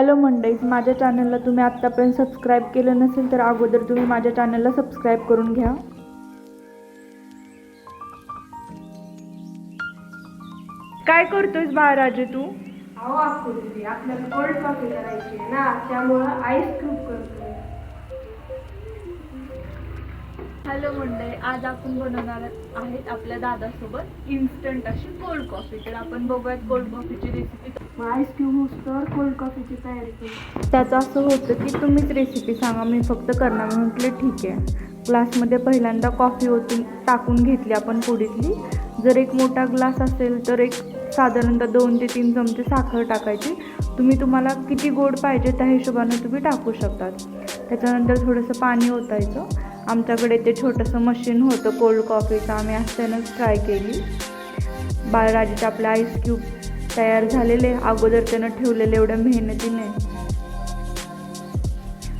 Hello मंडळी, माझ्या चॅनलला तुम्ही आत्तापर्यंत सबस्क्राईब केलं नसेल तर अगोदर तुम्ही माझ्या चॅनलला सबस्क्राईब करून घ्या. काय करतोयस बाळराजे तू? अहो आकृती आपल्याला कोल्ड कॉफी करायची आहे ना, त्यामुळं आईस क्यूब करतोय. हॅलो मंडळी, आज आपण बनवणार आहेत आपल्या दादासोबत इन्स्टंट अशी कोल्ड कॉफी. तर आपण बघूयात कोल्ड कॉफीची रेसिपी. आईस क्यूब होतं कोल्ड कॉफीची तयारी केली. त्याचं असं होतं की तुम्हीच रेसिपी सांगा, मी फक्त करणार. मी म्हटलं ठीक आहे. ग्लासमध्ये पहिल्यांदा कॉफी ओतून टाकून घेतली आपण पुडीतली. जर एक मोठा ग्लास असेल तर एक साधारणतः 2 ते 3 चमचे साखर टाकायची. तुम्हाला किती गोड पाहिजे त्या हिशोबाने तुम्ही टाकू शकतात. त्याच्यानंतर थोडंसं पाणी ओतायचं. आमच्याकडे ते छोटंसं मशीन होतं कोल्ड कॉफीचं, आम्ही असतानाच ट्राय केली. बाळराजेचे आपले आईस क्यूब तयार झालेले, अगोदर त्यानं ठेवलेले एवढ्या मेहनतीने.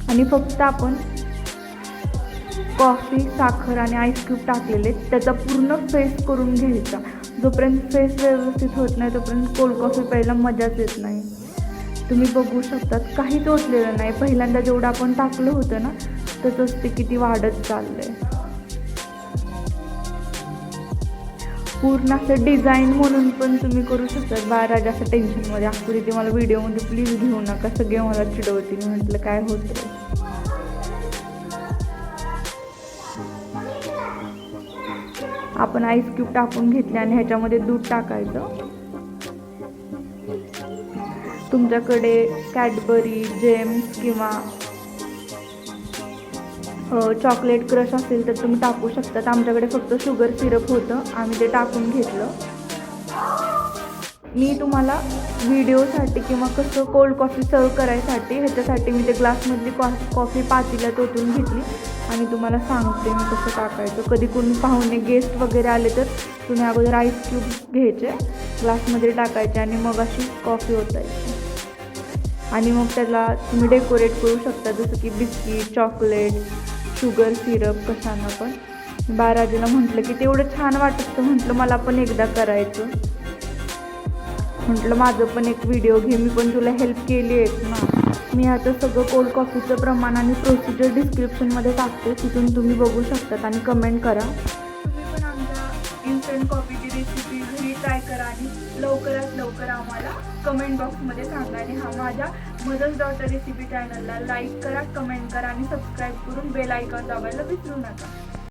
आणि फक्त आपण कॉफी, साखर आणि आईस क्यूब टाकलेले, त्याचा पूर्ण फेस करून घ्यायचा. जोपर्यंत फेस व्यवस्थित होत नाही तोपर्यंत कोल्ड कॉफी प्यायला मजाच येत नाही. तुम्ही बघू शकतात काहीच ओतलेलं नाही. पहिल्यांदा जेवढं आपण टाकलं होतं ना तसंच ते किती वाढत चाललंय. पूर्ण असं डिझाईन म्हणून पण तुम्ही करू शकता. बाळराज असं टेन्शनमध्ये असतो ते मला व्हिडिओमध्ये प्लीज घेऊ नका, सगळे मला चिडवतील. म्हटलं काय होतं. आपण आईस क्यूब टाकून घेतले आणि ह्याच्यामध्ये दूध टाकायचं. तुमच्याकडे कॅडबरी, जेम्स किंवा चॉकलेट क्रश असेल तर तुम्ही टाकू शकतात. आमच्याकडे फक्त शुगर सिरप होतं, आम्ही ते टाकून घेतलं. मी तुम्हाला व्हिडिओसाठी किंवा कसं कोल्ड कॉफी सर्व करायसाठी ह्याच्यासाठी मी ते ग्लासमधली कॉफी पातेल्यात ओतून घेतली आणि तुम्हाला सांगते मी कसं टाकायचं. कधी कोणी पाहुणे गेस्ट वगैरे आले तर तुम्ही अगोदर आईस क्यूब घ्यायचे, ग्लासमध्ये टाकायचे आणि मग अशी कॉफी ओतायची. आणि मग त्याला तुम्ही डेकोरेट करू शकता, जसं की बिस्किट, चॉकलेट, शुगर सिरप कशानं पण. बाळराजेला म्हटलं की तेवढं छान वाटतं, म्हटलं मला पण एकदा करायचं. म्हटलं माझं पण एक व्हिडिओ घे, मी पण तुला हेल्प केली आहे ना. मी आता सगळं कोल्ड कॉफीचं प्रमाण आणि प्रोसिजर डिस्क्रिप्शनमध्ये टाकते, तिथून तुम्ही बघू शकतात आणि कमेंट करा. तुम्ही पण आमच्या इन्स्टंट कॉफीची रेसिपी घरी ट्राय करा आणि लवकरात लवकर आम्हाला कमेंट बॉक्समध्ये सांगा. आणि माझ्या मदर्स डॉटर रेसिपी चॅनलला लाईक करा, कमेंट करा आणि सबस्क्राईब करून बेल आयकॉन दाबायला विसरू नका.